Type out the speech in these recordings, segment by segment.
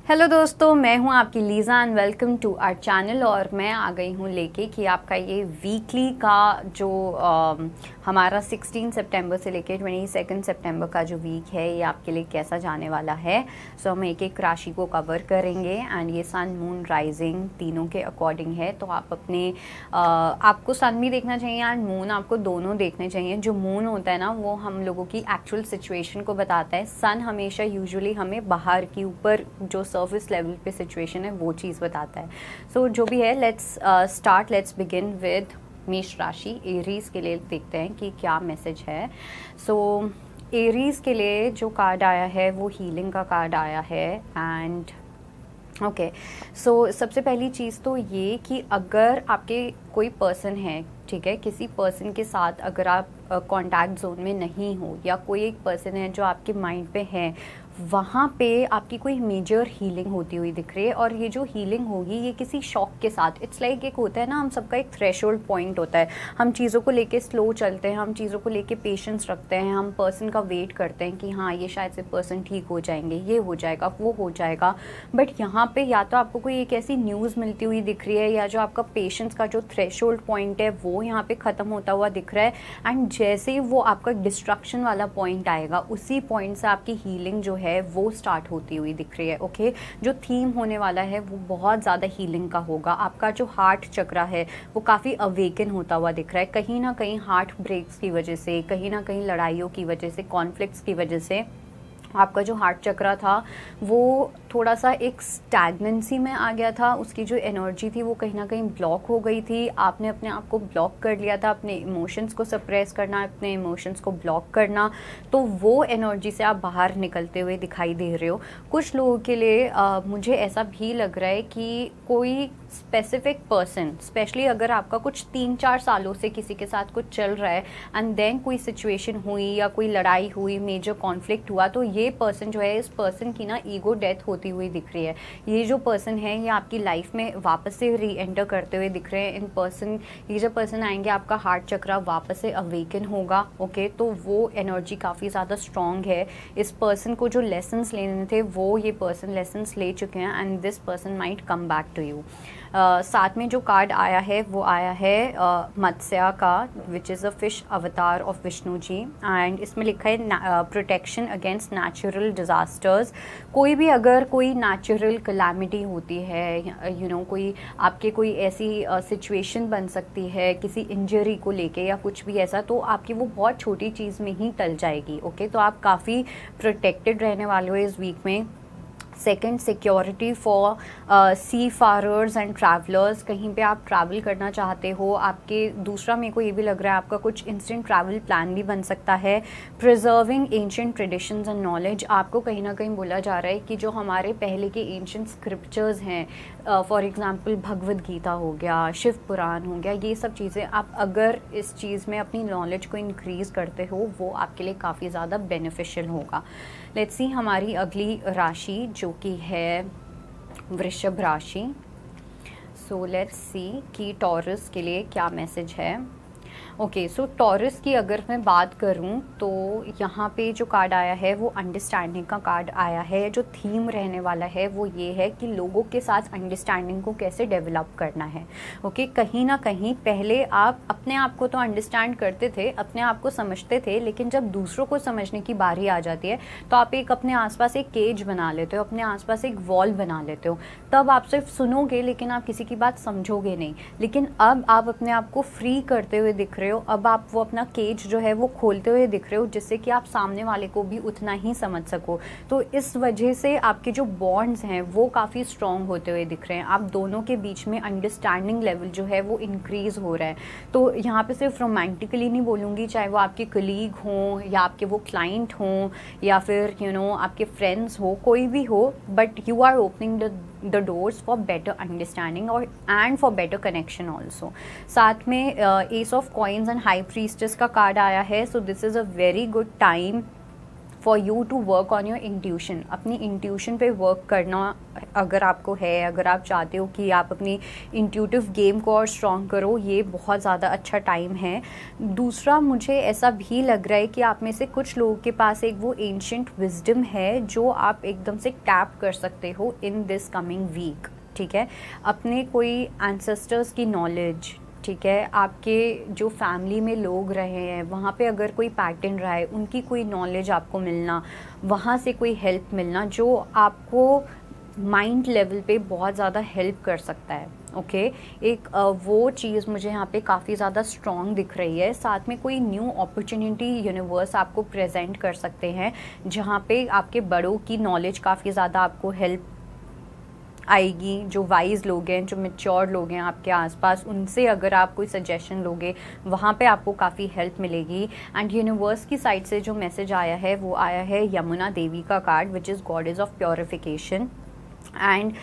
Hello दोस्तों, मैं हूं आपकी Liza and welcome to our channel. और मैं आ गई हूं लेके कि आपका ये वीकली का जो हमारा 16 सितंबर से लेके 22 सितंबर का जो वीक है ये आपके लिए कैसा जाने वाला है। सो हम एक एक राशि को कवर करेंगे एंड ये सन मून राइजिंग तीनों के अकॉर्डिंग है। तो आप अपने आपको सन भी देखना चाहिए एंड मून आपको दोनों देखने चाहिए। जो मून होता है ना वो हम लोगों की एक्चुअल सिचुएशन को बताता है। सन हमेशा यूजुअली हमें बाहर की ऊपर जो सर्विस लेवल पे सिचुएशन है वो चीज़ बताता है। सो जो भी है लेट्स बिगिन विद मेष राशि एरीज के लिए देखते हैं कि क्या मैसेज है। सो एरीज के लिए जो कार्ड आया है वो हीलिंग का कार्ड आया है एंड ओके। सो सबसे पहली चीज़ तो ये कि अगर आपके कोई पर्सन है, ठीक है, किसी पर्सन के साथ अगर आप कॉन्टैक्ट जोन में नहीं हो या कोई एक पर्सन है जो आपके माइंड पे है, वहाँ पे आपकी कोई मेजर हीलिंग होती हुई दिख रही है। और ये जो हीलिंग होगी ये किसी शॉक के साथ, इट्स लाइक एक होता है ना, हम सबका एक थ्रेशोल्ड पॉइंट होता है। हम चीज़ों को लेके स्लो चलते हैं, हम चीज़ों को लेके पेशेंस रखते हैं, हम पर्सन का वेट करते हैं कि हाँ ये शायद से पर्सन ठीक हो जाएंगे, ये हो जाएगा, वो हो जाएगा। बट यहाँ पे या तो आपको कोई एक ऐसी न्यूज़ मिलती हुई दिख रही है या जो आपका पेशेंस का जो थ्रेशोल्ड पॉइंट है वो यहाँ पे ख़त्म होता हुआ दिख रहा है। एंड जैसे ही वो आपका डिस्ट्रक्शन वाला पॉइंट आएगा उसी पॉइंट से आपकी हीलिंग जो है वो स्टार्ट होती हुई दिख रही है। ओके, जो थीम होने वाला है वो बहुत ज़्यादा हीलिंग का होगा। आपका जो हार्ट चक्रा है वो काफ़ी अवेकन होता हुआ दिख रहा है। कहीं ना कहीं हार्ट ब्रेक्स की वजह से, कहीं ना कहीं लड़ाइयों की वजह से, कॉन्फ्लिक्ट्स की वजह से आपका जो हार्ट चक्रा था वो थोड़ा सा एक स्टैग्नेंसी में आ गया था। उसकी जो एनर्जी थी वो कहीं ना कहीं ब्लॉक हो गई थी। आपने अपने आप को ब्लॉक कर लिया था, अपने इमोशंस को सप्रेस करना, अपने इमोशंस को ब्लॉक करना। तो वो एनर्जी से आप बाहर निकलते हुए दिखाई दे रहे हो। कुछ लोगों के लिए मुझे ऐसा भी लग रहा है कि कोई स्पेसिफिक पर्सन, स्पेशली अगर आपका कुछ 3-4 सालों से किसी के साथ कुछ चल रहा है एंड देन कोई सिचुएशन हुई या कोई लड़ाई हुई, मेजर कॉन्फ्लिक्ट हुआ, तो ये पर्सन जो है, इस पर्सन की ना ईगो डेथ होती हुई दिख रही है। ये जो पर्सन है ये आपकी लाइफ में वापस से री एंटर करते हुए दिख रहे हैं। इन पर्सन, ये जो पर्सन आएंगे आपका हार्ट चक्रा वापस से अवेकन होगा। ओके, तो वो एनर्जी काफ़ी ज़्यादा स्ट्रॉन्ग है। इस पर्सन को जो लेसन्स लेने थे वो ये पर्सन लेसन्स ले चुके हैं and this person might come back to you. साथ में जो कार्ड आया है वो आया है मत्स्या का, विच इज़ अ फिश अवतार ऑफ विष्णु जी। एंड इसमें लिखा है प्रोटेक्शन अगेंस्ट नेचुरल डिज़ास्टर्स। कोई भी अगर कोई नेचुरल कलामिटी होती है, यू नो, कोई आपके कोई ऐसी सिचुएशन बन सकती है किसी इंजरी को लेके या कुछ भी ऐसा, तो आपकी वो बहुत छोटी चीज़ में ही टल जाएगी। ओके, तो आप काफ़ी प्रोटेक्टेड रहने वाले हो इस वीक में। Second, security for seafarers and travellers. कहीं पे आप ट्रैवल करना चाहते हो, आपके दूसरा मेरे को ये भी लग रहा है आपका कुछ इंस्टेंट ट्रैवल प्लान भी बन सकता है। Preserving ancient traditions and knowledge. आपको कहीं ना कहीं बोला जा रहा है कि जो हमारे पहले के एंशिएंट स्क्रिप्चर्स हैं, फॉर एग्जांपल भगवद गीता हो गया, शिव पुराण हो गया, ये सब चीज़ें आप अगर इस चीज़ में अपनी नॉलेज को इंक्रीज़ करते हो वो आपके लिए काफ़ी ज़्यादा बेनिफिशियल होगा। लेट्स सी हमारी अगली राशि जो कि है वृषभ राशि। सो लेट्स सी कि टॉरस के लिए क्या मैसेज है। ओके, सो टॉरस की अगर मैं बात करूं तो यहाँ पे जो कार्ड आया है वो अंडरस्टैंडिंग का कार्ड आया है। जो थीम रहने वाला है वो ये है कि लोगों के साथ अंडरस्टैंडिंग को कैसे डेवलप करना है। ओके, कहीं ना कहीं पहले आप अपने आप को तो अंडरस्टैंड करते थे, अपने आप को समझते थे, लेकिन जब दूसरों को समझने की बारी आ जाती है तो आप एक अपने आसपास एक केज बना लेते हो, अपने आसपास एक वॉल बना लेते हो। तब आप सिर्फ सुनोगे लेकिन आप किसी की बात समझोगे नहीं। लेकिन अब आप अपने आप को फ्री करते हुए दिख रहे हो। अब आप वो अपना केज जो है वो खोलते हुए दिख रहे हो जिससे कि आप सामने वाले को भी उतना ही समझ सको। तो इस वजह से आपके जो बॉन्ड्स हैं वो काफ़ी स्ट्रॉन्ग होते हुए दिख रहे हैं। आप दोनों के बीच में अंडरस्टैंडिंग लेवल जो है वो इंक्रीज़ हो रहा है। तो यहाँ पे सिर्फ रोमांटिकली नहीं बोलूँगी, चाहे वो आपके कलीग हों या आपके वो क्लाइंट हों या फिर आपके फ्रेंड्स हो, कोई भी हो, but you are opening the doors for better understanding और and for better connection also. साथ में ace of coins and high priestess का कार्ड आया है। So this is a very good time for you to work on your intuition. अपनी intuition पे work करना अगर आपको है, अगर आप चाहते हो कि आप अपनी इंट्यूटिव गेम को और स्ट्रॉन्ग करो, ये बहुत ज़्यादा अच्छा टाइम है। दूसरा, मुझे ऐसा भी लग रहा है कि आप में से कुछ लोगों के पास एक वो एंशिएंट विजडम है जो आप एकदम से टैप कर सकते हो इन दिस कमिंग वीक, ठीक है। अपने कोई एंसेस्टर्स की नॉलेज, ठीक है, आपके जो फैमिली में लोग रहे हैं वहाँ पे अगर कोई पैटर्न रहा है, उनकी कोई नॉलेज आपको मिलना, वहाँ से कोई हेल्प मिलना जो आपको माइंड लेवल पे बहुत ज़्यादा हेल्प कर सकता है। ओके एक वो चीज़ मुझे यहाँ पे काफ़ी ज़्यादा स्ट्रॉन्ग दिख रही है। साथ में कोई न्यू अपॉर्चुनिटी यूनिवर्स आपको प्रेजेंट कर सकते हैं जहाँ पे आपके बड़ों की नॉलेज काफ़ी ज़्यादा आपको हेल्प आएगी। जो वाइज लोग हैं, जो मैच्योर लोग हैं आपके आसपास, उनसे अगर आप कोई सजेशन लोगे वहाँ पे आपको काफ़ी हेल्प मिलेगी। एंड यूनिवर्स की साइड से जो मैसेज आया है वो आया है यमुना देवी का card, which is goddess of purification. and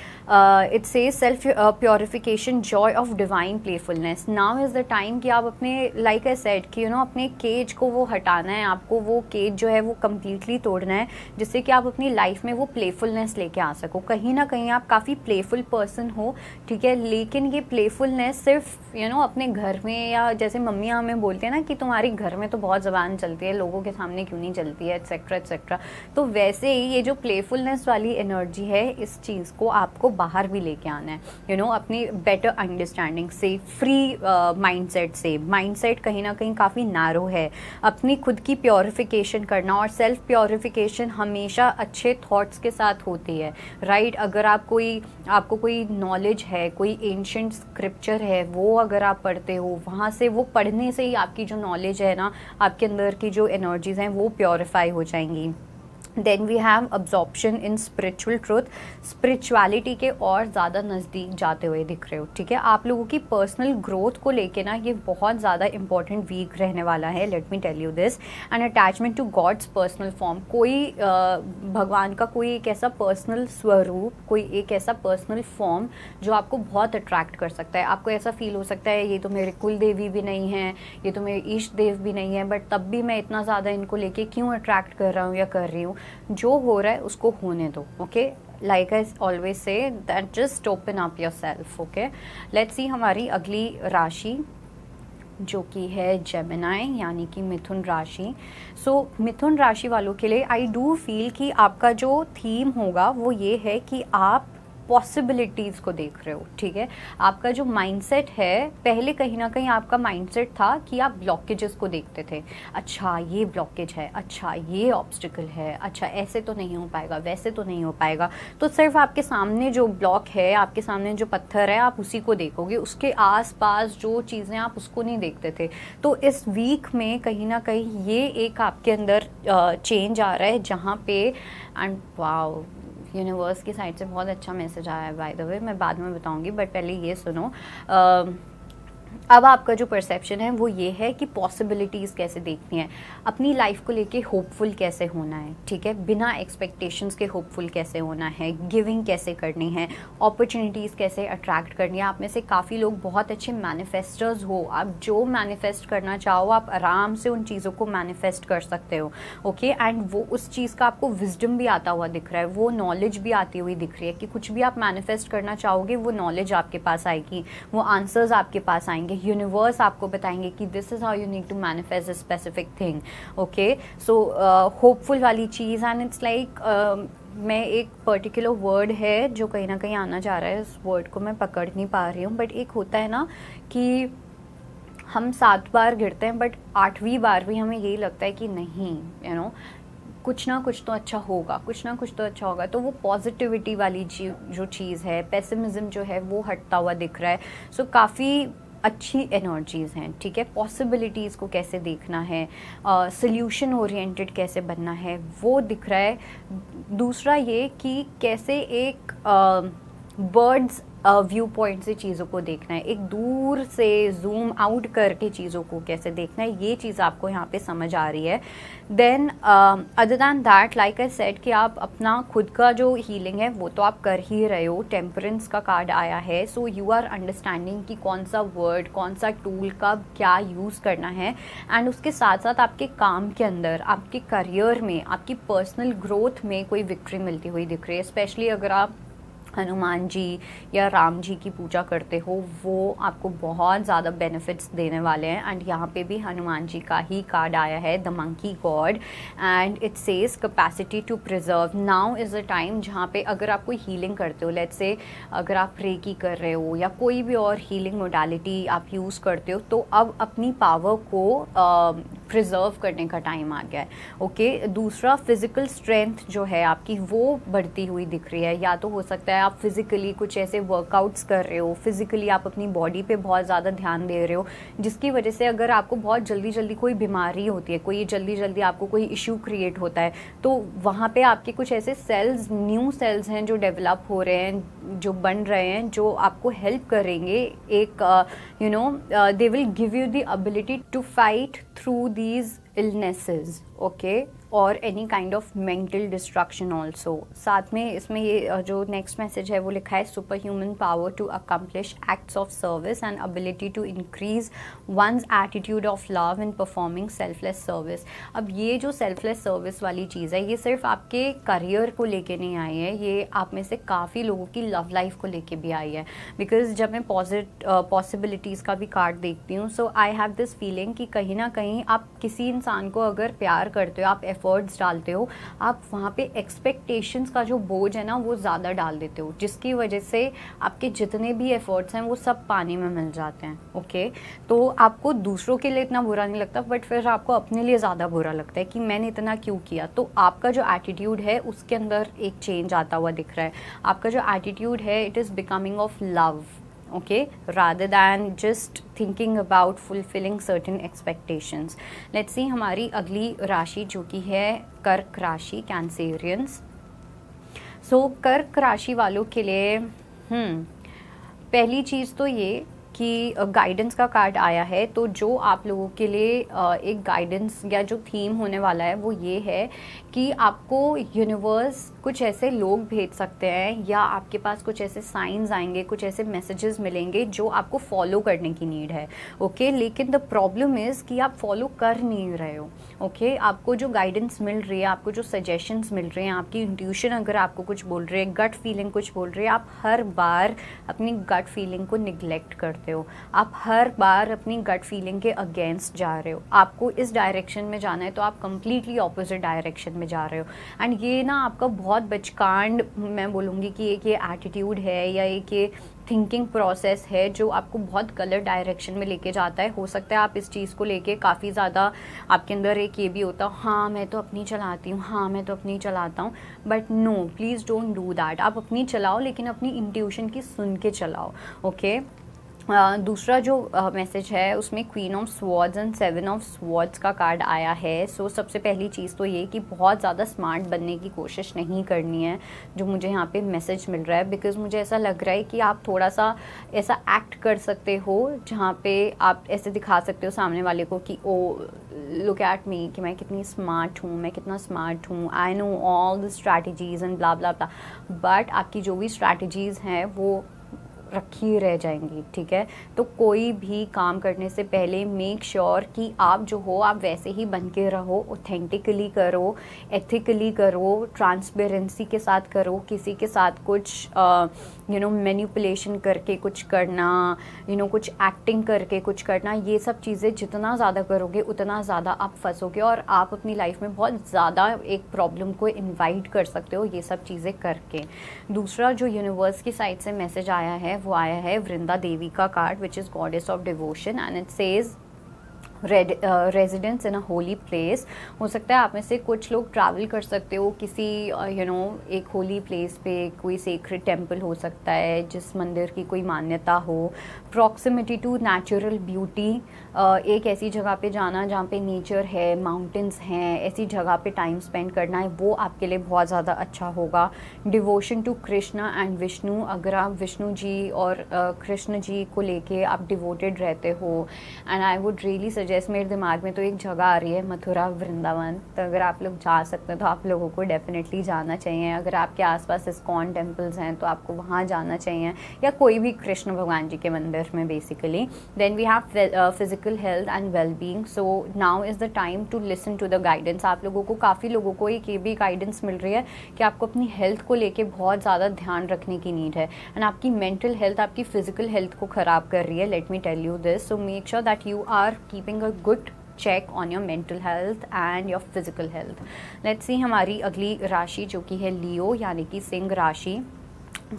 it says self purification, joy of divine playfulness. Now is the time कि आप अपने like I said कि अपने केज को वो हटाना है, आपको वो केज जो है वो कम्प्लीटली तोड़ना है जिससे कि आप अपनी लाइफ में वो प्लेफुलनेस लेके आ सको। कहीं ना कहीं आप काफ़ी प्लेफुल पर्सन हो, ठीक है, लेकिन ये प्लेफुलनेस सिर्फ अपने घर में, या जैसे मम्मियाँ हमें बोलती है ना कि तुम्हारी घर में तो बहुत ज़बान चलती है, लोगों के सामने क्यों नहीं चलती है, एट्सेट्रा एट्सेट्रा। तो वैसे ही ये जो प्लेफुलनेस वाली एनर्जी है, इस चीज़ को आपको बाहर भी लेके आना है, अपनी बेटर अंडरस्टैंडिंग से, फ्री माइंडसेट से। माइंडसेट कहीं ना कहीं काफ़ी नैरो है। अपनी खुद की प्योरिफिकेशन करना, और सेल्फ प्योरिफिकेशन हमेशा अच्छे थॉट्स के साथ होती है, राइट। अगर आपको कोई नॉलेज है, कोई एंशिएंट स्क्रिप्चर है, वो अगर आप पढ़ते हो, वहाँ से वो पढ़ने से ही आपकी जो नॉलेज है ना, आपके अंदर की जो एनर्जीज हैं वो प्योरीफाई हो जाएंगी। Then we have absorption in spiritual truth. Spirituality के और ज़्यादा नज़दीक जाते हुए दिख रहे हो, ठीक है। आप लोगों की पर्सनल ग्रोथ को लेके ना ये बहुत ज़्यादा इंपॉर्टेंट वीक रहने वाला है, let me tell you this. And attachment to God's personal form, कोई भगवान का कोई एक ऐसा पर्सनल स्वरूप, कोई एक ऐसा पर्सनल फॉर्म जो आपको बहुत अट्रैक्ट कर सकता है। आपको ऐसा फील हो सकता है ये तो मेरे कुल देवी भी नहीं है, ये तो मेरे ईष्ट देव भी नहीं है, बट तब भी मैं इतना ज़्यादा इनको लेके क्यों अट्रैक्ट कर रहा हूँ या कर रही हूँ। जो हो रहा है उसको होने दो, okay. Like I always say that just open up your self, okay. Let's see हमारी अगली राशि जो कि है जेमिनाई, यानी कि मिथुन राशि। सो मिथुन राशि वालों के लिए आई डू फील कि आपका जो थीम होगा वो ये है कि आप पॉसिबिलिटीज़ को देख रहे हो, ठीक है। आपका जो माइंडसेट है, पहले कहीं ना कहीं आपका माइंडसेट था कि आप ब्लॉकेजेस को देखते थे। अच्छा ये ब्लॉकेज है, अच्छा ये ऑब्स्टिकल है, अच्छा ऐसे तो नहीं हो पाएगा, वैसे तो नहीं हो पाएगा। तो सिर्फ आपके सामने जो ब्लॉक है, आपके सामने जो पत्थर है, आप उसी को देखोगे, उसके आसपास जो चीज़ें आप उसको नहीं देखते थे। तो इस वीक में कहीं ना कहीं ये एक आपके अंदर चेंज आ रहा है जहाँ पे, एंड वाओ, यूनिवर्स की साइड से बहुत अच्छा मैसेज आया है, बाय द वे मैं बाद में बताऊंगी, बट पहले ये सुनो। अब आपका जो परसेप्शन है वो ये है कि पॉसिबिलिटीज़ कैसे देखनी है, अपनी लाइफ को लेके होपफुल कैसे होना है, ठीक है, बिना एक्सपेक्टेशंस के होपफुल कैसे होना है, गिविंग कैसे करनी है, अपॉर्चुनिटीज़ कैसे अट्रैक्ट करनी है। आप में से काफ़ी लोग बहुत अच्छे मैनिफेस्टर्स हो, आप जो मैनिफेस्ट करना चाहो आप आराम से उन चीज़ों को मैनिफेस्ट कर सकते हो, ओके। एंड वो उस चीज़ का आपको विजडम भी आता हुआ दिख रहा है, वो नॉलेज भी आती हुई दिख रही है कि कुछ भी आप मैनिफेस्ट करना चाहोगे वो नॉलेज आपके पास आएगी, वो आंसर्स आपके पास आएंगे, यूनिवर्स आपको बताएंगे कि this is how you need to manifest a specific thing, okay. So hopeful वाली चीज़, एंड इट्स लाइक मैं एक पर्टिकुलर वर्ड है जो कहीं ना कहीं आना चाह रहा है, उस वर्ड को मैं पकड़ नहीं पा रही हूँ, बट एक होता है ना कि हम 7 बार गिरते हैं बट 8वीं बार भी हमें यही लगता है कि नहीं, कुछ ना कुछ तो अच्छा होगा, कुछ ना कुछ तो अच्छा होगा। तो वो पॉजिटिविटी वाली जो चीज़ है, पेसिमिज्म जो है वो हटता हुआ दिख रहा है। सो काफ़ी अच्छी एनर्जीज़ हैं, ठीक है। पॉसिबिलिटीज़ को कैसे देखना है, सॉल्यूशन ओरिएंटेड कैसे बनना है वो दिख रहा है। दूसरा ये कि कैसे एक बर्ड्स व्यू पॉइंट से चीज़ों को देखना है, एक दूर से जूम आउट करके चीज़ों को कैसे देखना है, ये चीज़ आपको यहाँ पे समझ आ रही है। Then other than that, like I said कि आप अपना खुद का जो हीलिंग है वो तो आप कर ही रहे हो। टेम्परेंस का कार्ड आया है, सो यू आर अंडरस्टैंडिंग कि कौन सा वर्ड, कौन सा टूल का क्या यूज़ करना है। एंड उसके साथ साथ आपके काम के अंदर, आपके करियर में, आपकी पर्सनल ग्रोथ में कोई विक्ट्री मिलती हुई दिख रही है। स्पेशली अगर आप हनुमान जी या राम जी की पूजा करते हो, वो आपको बहुत ज़्यादा बेनिफिट्स देने वाले हैं। एंड यहाँ पे भी हनुमान जी का ही कार्ड आया है, the monkey god, and it says capacity to preserve. Now is a time जहाँ पे अगर आप कोई हीलिंग करते हो, लेट्स से अगर आप रेकी कर रहे हो या कोई भी और हीलिंग मोडालिटी आप यूज़ करते हो, तो अब अपनी पावर को प्रिजर्व करने का टाइम आ गया है। ओके, दूसरा फिजिकल स्ट्रेंथ जो है आपकी वो बढ़ती हुई दिख रही है। या तो हो सकता है आप फिज़िकली कुछ ऐसे वर्कआउट्स कर रहे हो, फिज़िकली आप अपनी बॉडी पे बहुत ज़्यादा ध्यान दे रहे हो, जिसकी वजह से अगर आपको बहुत जल्दी जल्दी कोई बीमारी होती है, कोई जल्दी जल्दी आपको कोई इशू क्रिएट होता है, तो वहाँ पे आपके कुछ ऐसे सेल्स, न्यू सेल्स हैं जो डेवलप हो रहे हैं, जो बन रहे हैं, जो आपको हेल्प करेंगे। एक they will give you the ability to fight through these illnesses, okay, और any kind of mental destruction also. साथ में इसमें ये जो नेक्स्ट मैसेज है वो लिखा है, super human power to accomplish acts of service and ability to increase one's attitude of love in performing selfless service. अब ये जो सेल्फलेस सर्विस वाली चीज़ है, ये सिर्फ आपके करियर को लेके नहीं आई है, ये आप में से काफ़ी लोगों की लव लाइफ को लेके भी आई है। बिकॉज जब मैं पॉसिबिलिटीज़ का भी कार्ड देखती हूँ, सो आई हैव दिस फीलिंग कि कहीं ना कहीं आप किसी इंसान को अगर प्यार करते हो, आप एफर्ट्स डालते हो, आप वहाँ पे एक्सपेक्टेशंस का जो बोझ है ना वो ज़्यादा डाल देते हो, जिसकी वजह से आपके जितने भी एफर्ट्स हैं वो सब पानी में मिल जाते हैं। ओके, तो आपको दूसरों के लिए इतना बुरा नहीं लगता, बट फिर आपको अपने लिए ज़्यादा बुरा लगता है कि मैंने इतना क्यों किया। तो आपका जो एटीट्यूड है उसके अंदर एक चेंज आता हुआ दिख रहा है। आपका जो एटीट्यूड है, it is becoming of love, okay, rather than just thinking about fulfilling certain expectations. Let's see हमारी अगली राशि जो कि है कर्क राशि, कैंसेरियंस। सो कर्क राशि वालों के लिए पहली चीज़ तो ये कि गाइडेंस का कार्ड आया है। तो जो आप लोगों के लिए एक गाइडेंस या जो थीम होने वाला है वो ये है कि आपको यूनिवर्स कुछ ऐसे लोग भेज सकते हैं या आपके पास कुछ ऐसे साइंस आएंगे, कुछ ऐसे मैसेजेस मिलेंगे जो आपको फॉलो करने की नीड है। ओके, लेकिन द प्रॉब्लम इज़ कि आप फॉलो कर नहीं रहे हो। ओके, आपको जो गाइडेंस मिल रही है, आपको जो सजेशंस मिल रहे हैं, आपकी इंट्यूशन अगर आपको कुछ बोल रही है, गट फीलिंग कुछ बोल रही है, आप हर बार अपनी गट फीलिंग को निगलेक्ट करते हो। आप हर बार अपनी गट फीलिंग के अगेंस्ट जा रहे हो। आपको इस डायरेक्शन में जाना है तो आप कंप्लीटली ऑपोजिट डायरेक्शन में जा रहे हो। एंड ये ना आपका बहुत बचकांड, मैं बोलूँगी कि एक ये एटीट्यूड है या एक ये थिंकिंग प्रोसेस है जो आपको बहुत गलत डायरेक्शन में लेके जाता है। हो सकता है आप इस चीज़ को लेके काफ़ी ज़्यादा आपके अंदर एक ये भी होता है, हाँ मैं तो अपनी चलाती हूँ, हाँ मैं तो अपनी चलाता हूँ, but no, please don't do that. आप अपनी चलाओ, लेकिन अपनी इंट्यूशन की सुन के चलाओ। ओके, दूसरा जो मैसेज है उसमें queen of swords and seven of swords का कार्ड आया है। सो सबसे पहली चीज़ तो ये कि बहुत ज़्यादा स्मार्ट बनने की कोशिश नहीं करनी है, जो मुझे यहाँ पे मैसेज मिल रहा है। बिकॉज मुझे ऐसा लग रहा है कि आप थोड़ा सा ऐसा एक्ट कर सकते हो जहाँ पे आप ऐसे दिखा सकते हो सामने वाले को कि ओ लुक एट मी, कि मैं कितनी स्मार्ट हूँ, मैं कितना स्मार्ट हूँ, I know all the strategies and blah blah blah. But आपकी जो भी स्ट्रैटेजीज़ हैं वो रखी रह जाएंगी। ठीक है, तो कोई भी काम करने से पहले मेक श्योर कि आप जो हो आप वैसे ही बन के रहो, ऑथेंटिकली करो, एथिकली करो, ट्रांसपेरेंसी के साथ करो। किसी के साथ कुछ मैनिपुलेशन करके कुछ करना, कुछ एक्टिंग करके कुछ करना, ये सब चीज़ें जितना ज़्यादा करोगे उतना ज़्यादा आप फंसोगे और आप अपनी लाइफ में बहुत ज़्यादा एक प्रॉब्लम को इनवाइट कर सकते हो ये सब चीज़ें करके। दूसरा जो यूनिवर्स की साइड से मैसेज आया है वो आया है वृंदा देवी का card, which is goddess of devotion, and it says residence in a holy place. हो सकता है आप में से कुछ लोग ट्रैवल कर सकते हो किसी एक होली प्लेस पे, कोई सेक्रेड टेम्पल हो सकता है जिस मंदिर की कोई मान्यता हो। प्रॉक्सिमिटी टू नेचुरल ब्यूटी, एक ऐसी जगह पे जाना जहाँ पे नेचर है, माउंटेन्स हैं, ऐसी जगह पे टाइम स्पेंड करना है, वो आपके लिए बहुत ज़्यादा अच्छा होगा। Devotion to Krishna and Vishnu, अगर आप विष्णु जी और कृष्ण जी को लेके आप डिवोटेड रहते हो, and I would really suggest, मेरे दिमाग में तो एक जगह आ रही है मथुरा वृंदावन, तो अगर आप लोग जा सकते हैं तो आप लोगों को डेफिनेटली जाना चाहिए। अगर आपके आसपास इस्कॉन टेम्पल्स हैं तो आपको वहाँ जाना चाहिए, या कोई भी कृष्ण भगवान जी के मंदिर में basically. Then we have physical health and well being, so now is the time to listen to the guidance. आप लोगों को, काफ़ी लोगों को एक ये भी गाइडेंस मिल रही है कि आपको अपनी हेल्थ को लेके बहुत ज़्यादा ध्यान रखने की नीड है, एंड आपकी मेंटल हेल्थ आपकी फिजिकल हेल्थ को ख़राब कर रही है। Let me tell you this, so make sure that you are keeping a good check on your mental health and your physical health. Let's see हमारी अगली राशि जो कि है लियो, यानी कि सिंह राशि।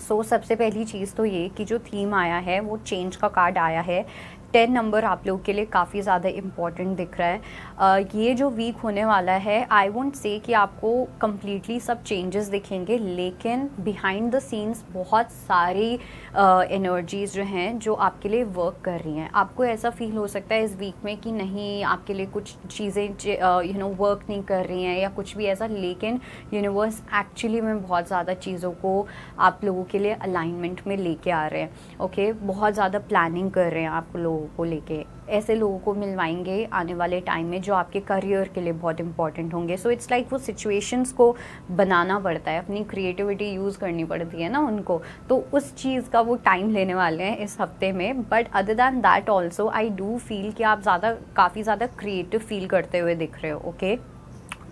सबसे पहली चीज़ तो ये कि जो थीम आया है वो चेंज का कार्ड आया है। 10 नंबर आप लोगों के लिए काफ़ी ज़्यादा इम्पॉर्टेंट दिख रहा है। ये जो वीक होने वाला है, आई वोंट से कि आपको कम्प्लीटली सब चेंजेस दिखेंगे, लेकिन बिहाइंड द सीन्स बहुत सारी एनर्जीज़ जो हैं जो आपके लिए वर्क कर रही हैं। आपको ऐसा फील हो सकता है इस वीक में कि नहीं, आपके लिए कुछ चीज़ें वर्क नहीं कर रही हैं या कुछ भी ऐसा, लेकिन यूनिवर्स एक्चुअली में बहुत ज़्यादा चीज़ों को आप लोगों के लिए अलाइनमेंट में लेके आ रहे हैं। ओके, बहुत ज़्यादा प्लानिंग कर रहे हैं आप लोगों को लेके। ऐसे लोगों को मिलवाएंगे आने वाले टाइम में जो आपके करियर के लिए बहुत इंपॉर्टेंट होंगे। सो इट्स लाइक वो सिचुएशंस को बनाना पड़ता है, अपनी क्रिएटिविटी यूज़ करनी पड़ती है ना उनको, तो उस चीज़ का वो टाइम लेने वाले हैं इस हफ्ते में। But other than that also I do feel कि आप काफ़ी ज़्यादा क्रिएटिव फील करते हुए दिख रहे हो। ओके,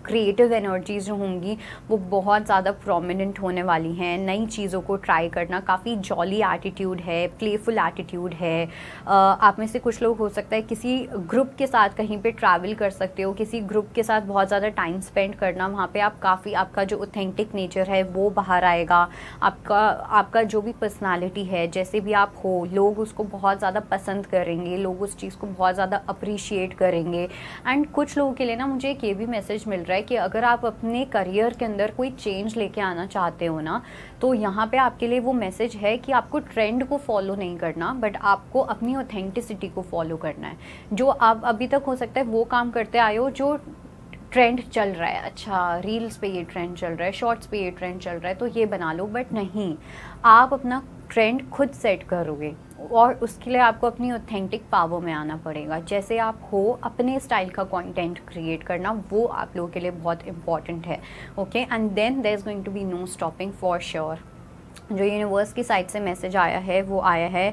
क्रिएटिव एनर्जीज़ जो होंगी वो बहुत ज़्यादा प्रोमिनेंट होने वाली हैं। नई चीज़ों को ट्राई करना, काफ़ी जॉली एटीट्यूड है, प्लेफुल एटीट्यूड है। आप में से कुछ लोग हो सकता है किसी ग्रुप के साथ कहीं पे ट्रैवल कर सकते हो, किसी ग्रुप के साथ बहुत ज़्यादा टाइम स्पेंड करना, वहाँ पे आप काफ़ी, आपका जो ऑथेंटिक नेचर है वो बाहर आएगा। आपका जो भी पर्सनालिटी है, जैसे भी आप हो, लोग उसको बहुत ज़्यादा पसंद करेंगे, लोग उस चीज़ को बहुत ज़्यादा अप्रिशिएट करेंगे। एंड कुछ लोगों के लिए ना मुझे एक ये भी मैसेज मिल रहा है कि अगर आप अपने करियर के अंदर कोई चेंज लेके आना चाहते हो ना, तो यहाँ पे आपके लिए वो मैसेज है कि आपको ट्रेंड को फॉलो नहीं करना, बट आपको अपनी ऑथेंटिसिटी को फॉलो करना है। जो आप अभी तक हो सकता है वो काम करते आए हो जो ट्रेंड चल रहा है, अच्छा रील्स पे ये ट्रेंड चल रहा है, शॉर्ट्स पे ये ट्रेंड चल रहा है तो ये बना लो, बट नहीं, आप अपना ट्रेंड खुद सेट करोगे और उसके लिए आपको अपनी ऑथेंटिक पावर में आना पड़ेगा। जैसे आप हो, अपने स्टाइल का कंटेंट क्रिएट करना, वो आप लोगों के लिए बहुत इंपॉर्टेंट है। Okay, and then there is going to be no stopping for sure. जो यूनिवर्स की साइड से मैसेज आया है वो आया है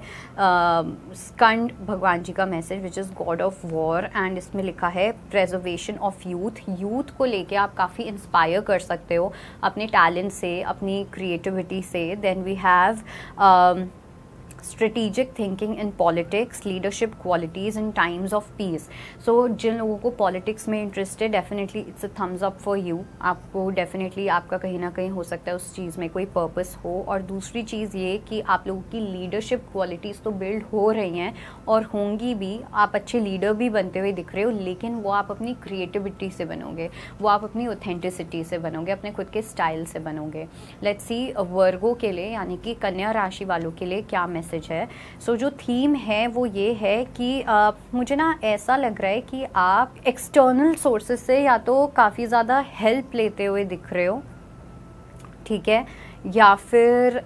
स्कंद भगवान जी का message, which is god of war, and इसमें लिखा है प्रेजर्वेशन ऑफ यूथ को लेके आप काफ़ी इंस्पायर कर सकते हो अपने टैलेंट से, अपनी क्रिएटिविटी से। Then we have strategic thinking in politics, leadership qualities in times of peace. So जिन लोगों को पॉलिटिक्स में इंटरेस्ट है, definitely it's a thumbs up for you. आपको डेफिनेटली आपका कहीं ना कहीं हो सकता है उस चीज़ में कोई पर्पस हो। और दूसरी चीज़ ये कि आप लोगों की लीडरशिप क्वालिटीज़ तो बिल्ड हो रही हैं और होंगी भी, आप अच्छे लीडर भी बनते हुए दिख रहे हो, लेकिन वो आप अपनी क्रिएटिविटी से बनोगे, वो आप अपनी ऑथेंटिसिटी से बनोगे, अपने खुद के स्टाइल से बनोगे। लेट्स सी वर्गो के लिए, यानी कि कन्या राशि वालों के लिए क्या मैसेज है। सो जो थीम है वो ये है कि मुझे ना ऐसा लग रहा है कि आप एक्सटर्नल सोर्सेज से या तो काफ़ी ज़्यादा हेल्प लेते हुए दिख रहे हो, ठीक है, या फिर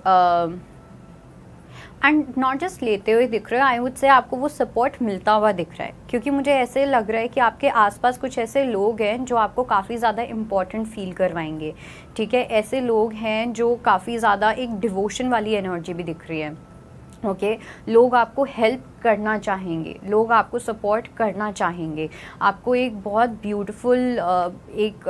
एंड नॉट जस्ट लेते हुए दिख रहे हो, आई वुड से आपको वो सपोर्ट मिलता हुआ दिख रहा है, क्योंकि मुझे ऐसे लग रहा है कि आपके आसपास कुछ ऐसे लोग हैं जो आपको काफ़ी ज़्यादा इम्पॉर्टेंट फील करवाएंगे, ठीक है। ऐसे लोग हैं जो काफ़ी ज़्यादा एक डिवोशन वाली एनर्जी भी दिख रही है। ओके, लोग आपको हेल्प करना चाहेंगे, लोग आपको सपोर्ट करना चाहेंगे, आपको एक बहुत ब्यूटीफुल एक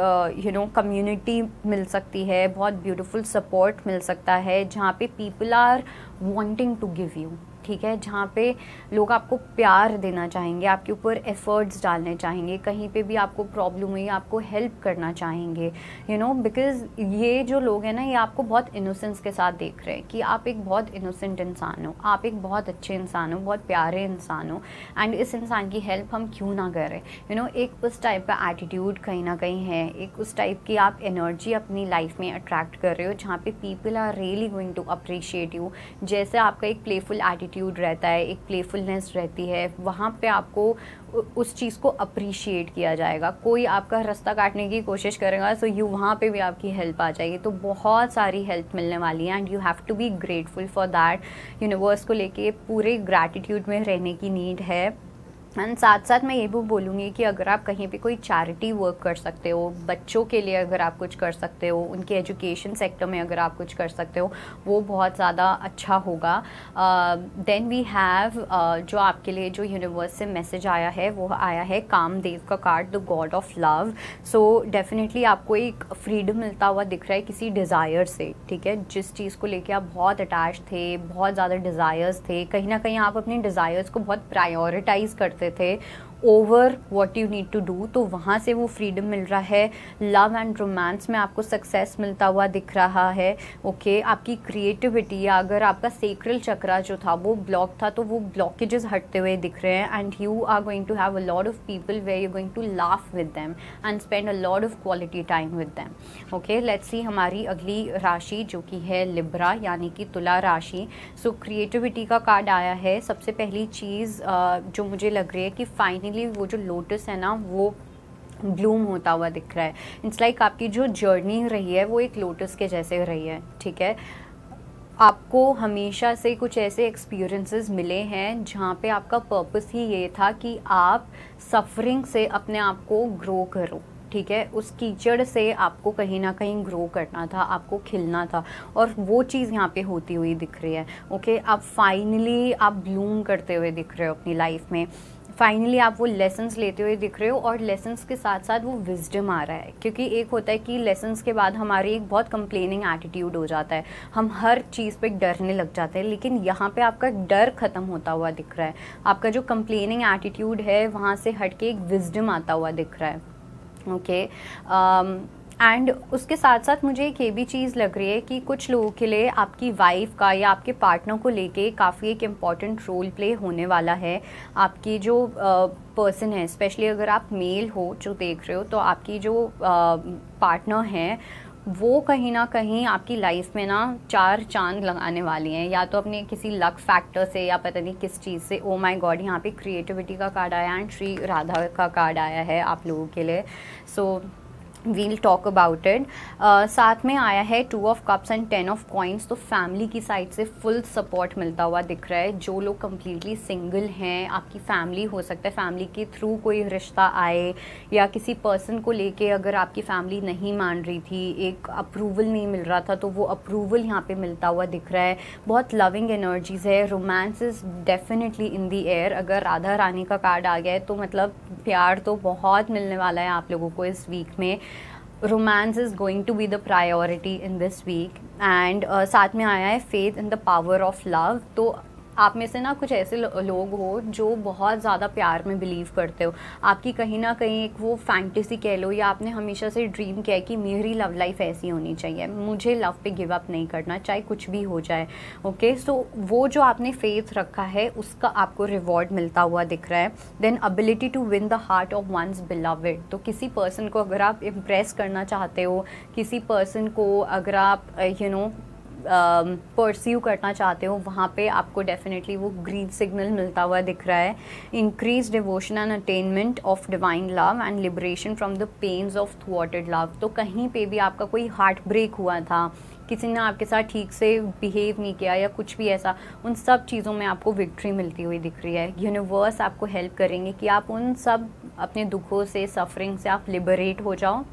कम्युनिटी मिल सकती है, बहुत ब्यूटीफुल सपोर्ट मिल सकता है, जहाँ पे people are wanting to give you, ठीक है, जहाँ पे लोग आपको प्यार देना चाहेंगे, आपके ऊपर एफर्ट्स डालने चाहेंगे, कहीं पे भी आपको प्रॉब्लम हुई आपको हेल्प करना चाहेंगे, यू नो, बिकॉज ये जो लोग हैं ना, ये आपको बहुत इनोसेंस के साथ देख रहे हैं कि आप एक बहुत इनोसेंट इंसान हो, आप एक बहुत अच्छे इंसान हो, बहुत प्यारे इंसान हो, एंड इस इंसान की हेल्प हम क्यों ना करें, यू नो। एक उस टाइप का एटीट्यूड कहीं ना कहीं है, एक उस टाइप की आप एनर्जी अपनी लाइफ में अट्रैक्ट कर रहे हो जहाँ पे people are really going to appreciate you. जैसे आपका एक प्लेफुल एटीट्यूड रहता है, एक प्लेफुलनेस रहती है, वहाँ पे आपको उस चीज़ को अप्रिशिएट किया जाएगा। कोई आपका रास्ता काटने की कोशिश करेगा सो यू वहाँ पे भी आपकी हेल्प आ जाएगी, तो बहुत सारी हेल्प मिलने वाली है and you have to be grateful for that. Universe को लेके पूरे ग्रैटिट्यूड में रहने की नीड है। एंड साथ साथ मैं ये भी बोलूँगी कि अगर आप कहीं पे कोई चैरिटी वर्क कर सकते हो, बच्चों के लिए अगर आप कुछ कर सकते हो, उनके एजुकेशन सेक्टर में अगर आप कुछ कर सकते हो, वो बहुत ज़्यादा अच्छा होगा। देन वी हैव जो आपके लिए जो यूनिवर्स से मैसेज आया है वो आया है कामदेव का card, the God of love. So definitely आपको एक फ्रीडम मिलता हुआ दिख रहा है किसी डिज़ायर से, ठीक है, जिस चीज़ को लेके आप बहुत अटैच थे, बहुत ज़्यादा डिज़ायर्स थे, कहीं ना कहीं आप अपने डिज़ायर्स को बहुत प्रायोरिटाइज़ करते थे over what you need to do, तो वहाँ से वो फ्रीडम मिल रहा है। लव एंड रोमांस में आपको सक्सेस मिलता हुआ दिख रहा है। ओके, आपकी क्रिएटिविटी या अगर आपका सेक्रल चक्रा जो था वो ब्लॉक था, तो वो ब्लॉकेजेस हटते हुए दिख रहे हैं and you are going to have a lot of people where you going to laugh with them and spend a lot of quality time with them. Okay, let's see हमारी अगली राशि जो कि है लिब्रा यानी कि तुला राशि। सो क्रिएटिविटी का कार्ड आया है। सबसे पहली चीज़ जो मुझे लग रही है कि फाइनली वो जो लोटस है ना वो ब्लूम होता हुआ दिख रहा है। इट्स लाइक आपकी जो जर्नी रही है वो एक लोटस के जैसे रही है, ठीक है। आपको हमेशा से कुछ ऐसे एक्सपीरियंसेस मिले हैं जहाँ पे आपका पर्पस ही ये था कि आप सफरिंग से अपने आप को ग्रो करो, ठीक है। उस कीचड़ से आपको कहीं ना कहीं ग्रो करना था, आपको खिलना था, और वो चीज़ यहाँ पे होती हुई दिख रही है। ओके, आप फाइनली आप ब्लूम करते हुए दिख रहे हो अपनी लाइफ में। फाइनली आप वो लेसन्स लेते हुए दिख रहे हो और लेसन्स के साथ साथ वो विजडम आ रहा है, क्योंकि एक होता है कि लेसन्स के बाद हमारी एक बहुत कंप्लेनिंग एटीट्यूड हो जाता है, हम हर चीज़ पे डरने लग जाते हैं, लेकिन यहाँ पे आपका डर ख़त्म होता हुआ दिख रहा है। आपका जो कंप्लेनिंग एटीट्यूड है वहाँ से हट के एक विजडम आता हुआ दिख रहा है। ओके, एंड उसके साथ साथ मुझे एक ये भी चीज़ लग रही है कि कुछ लोगों के लिए आपकी वाइफ का या आपके पार्टनर को लेके काफ़ी एक इम्पॉर्टेंट रोल प्ले होने वाला है। आपकी जो पर्सन है, स्पेशली अगर आप मेल हो जो देख रहे हो, तो आपकी जो पार्टनर हैं वो कहीं ना कहीं आपकी लाइफ में ना 4 चांद लगाने वाली हैं, या तो अपने किसी लक फैक्टर से या पता नहीं किस चीज़ से। ओ माय गॉड, यहाँ पे क्रिएटिविटी का कार्ड आया एंड श्री राधा का कार्ड आया है आप लोगों के लिए। So we'll talk about it. साथ में आया है 2 of cups and 10 of coins, तो फैमिली की साइड से फुल सपोर्ट मिलता हुआ दिख रहा है। जो लोग कम्प्लीटली सिंगल हैं, आपकी फैमिली हो सकता है, फैमिली के थ्रू कोई रिश्ता आए, या किसी पर्सन को लेके अगर आपकी फैमिली नहीं मान रही थी, एक अप्रूवल नहीं मिल रहा था, तो वो अप्रूवल यहाँ पे मिलता हुआ दिख रहा है। बहुत लविंग एनर्जीज है, romance is definitely in the air. अगर राधा रानी का कार्ड आ गया है तो मतलब प्यार तो बहुत मिलने वाला है आप लोगों को इस वीक में। Romance is going to be the priority in this week and साथ में आया है faith in the power of love. तो आप में से ना कुछ ऐसे लोग हो जो बहुत ज़्यादा प्यार में बिलीव करते हो। आपकी कहीं ना कहीं एक वो फैंटेसी कह लो, या आपने हमेशा से ड्रीम किया है कि मेरी लव लाइफ ऐसी होनी चाहिए, मुझे लव पे गिव अप नहीं करना, चाहे कुछ भी हो जाए। ओके, सो वो जो आपने फेथ रखा है उसका आपको रिवॉर्ड मिलता हुआ दिख रहा है। Then ability to win the heart of one's beloved, तो किसी पर्सन को अगर आप इम्प्रेस करना चाहते हो, किसी पर्सन को अगर आप परस्यू करना चाहते हो, वहाँ पे आपको डेफिनेटली वो ग्रीन सिग्नल मिलता हुआ दिख रहा है। Increase devotion and attainment of divine love and liberation from the pains of थ्वाटेड लव, तो कहीं पे भी आपका कोई हार्ट ब्रेक हुआ था, किसी ने आपके साथ ठीक से बिहेव नहीं किया या कुछ भी ऐसा, उन सब चीज़ों में आपको विक्ट्री मिलती हुई दिख रही है। यूनिवर्स आपको हेल्प करेंगे कि आप उन सब अपने दुखों से, सफरिंग से आप लिबरेट हो जाओ